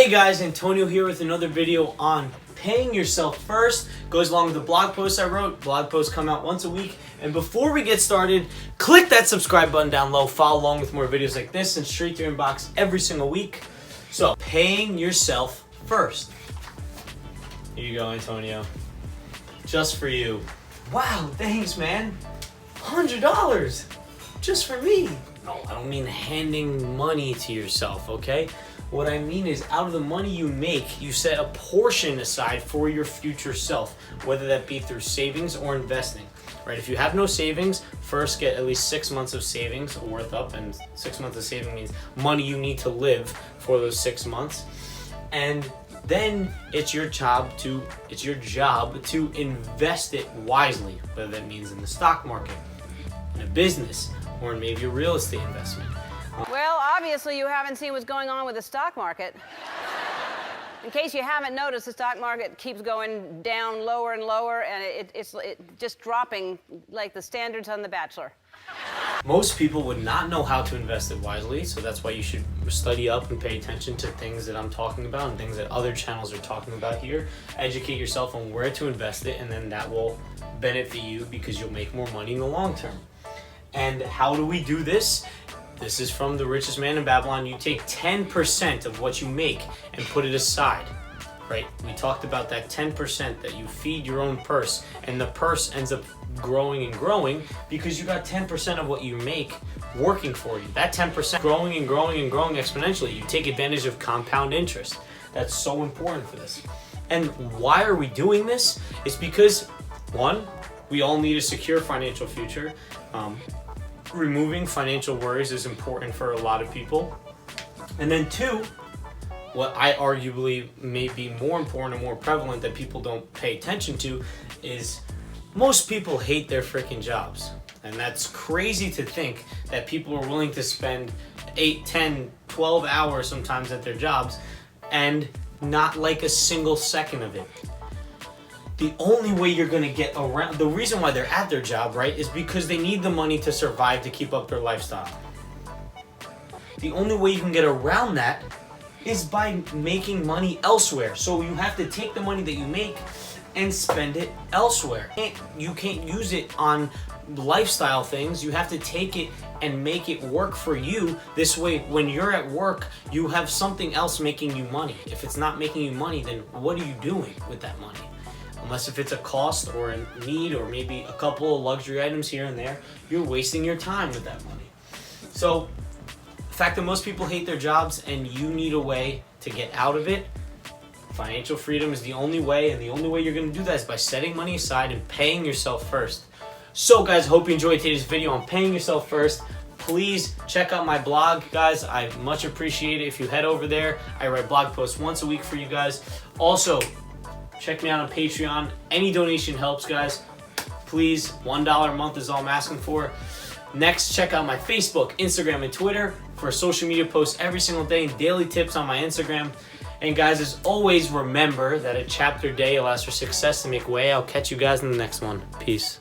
Hey guys, Antonio here with another video on paying yourself first. Goes along with the blog post I wrote. Blog posts come out once a week. And before we get started, click that subscribe button down low. Follow along with more videos like this and straight to your inbox every single week. So, paying yourself first. Here you go, Antonio. Just for you. Wow, thanks, man. $100 just for me. No, I don't mean handing money to yourself, okay? What I mean is, out of the money you make, you set a portion aside for your future self, whether that be through savings or investing, right? If you have no savings, first get at least 6 months of savings worth up, and 6 months of saving means money you need to live for those 6 months. And then it's your job to invest it wisely, whether that means in the stock market, in a business, or in maybe a real estate investment. Well, obviously you haven't seen what's going on with the stock market. In case you haven't noticed, the stock market keeps going down lower and lower, and it's just dropping like the standards on The Bachelor. Most people would not know how to invest it wisely, so that's why you should study up and pay attention to things that I'm talking about and things that other channels are talking about here. Educate yourself on where to invest it, and then that will benefit you because you'll make more money in the long term. And how do we do this? This is from The Richest Man in Babylon. You take 10% of what you make and put it aside, right? We talked about that 10% that you feed your own purse, and the purse ends up growing and growing because you got 10% of what you make working for you. That 10% growing and growing and growing exponentially. You take advantage of compound interest. That's so important for this. And why are we doing this? It's because, one, we all need a secure financial future. Removing financial worries is important for a lot of people. And then two, what I arguably may be more important and more prevalent that people don't pay attention to is most people hate their freaking jobs. And that's crazy to think that people are willing to spend 8, 10, 12 hours sometimes at their jobs and not like a single second of it. The only way you're going to get around, the reason why they're at their job, right, is because they need the money to survive, to keep up their lifestyle. The only way you can get around that is by making money elsewhere. So you have to take the money that you make and spend it elsewhere. You can't use it on lifestyle things. You have to take it and make it work for you. This way, when you're at work, you have something else making you money. If it's not making you money, then what are you doing with that money? Unless if it's a cost or a need or maybe a couple of luxury items here and there, you're wasting your time with that money. So the fact that most people hate their jobs and you need a way to get out of it, financial freedom is the only way, and the only way you're going to do that is by setting money aside and paying yourself first. So guys, hope you enjoyed today's video on paying yourself first. Please check out my blog, guys. I much appreciate it if you head over there. I write blog posts once a week for you guys. Also, check me out on Patreon. Any donation helps, guys. Please, $1 a month is all I'm asking for. Next, check out my Facebook, Instagram, and Twitter for social media posts every single day and daily tips on my Instagram. And guys, as always, remember that a chapter a day allows for success to make way. I'll catch you guys in the next one. Peace.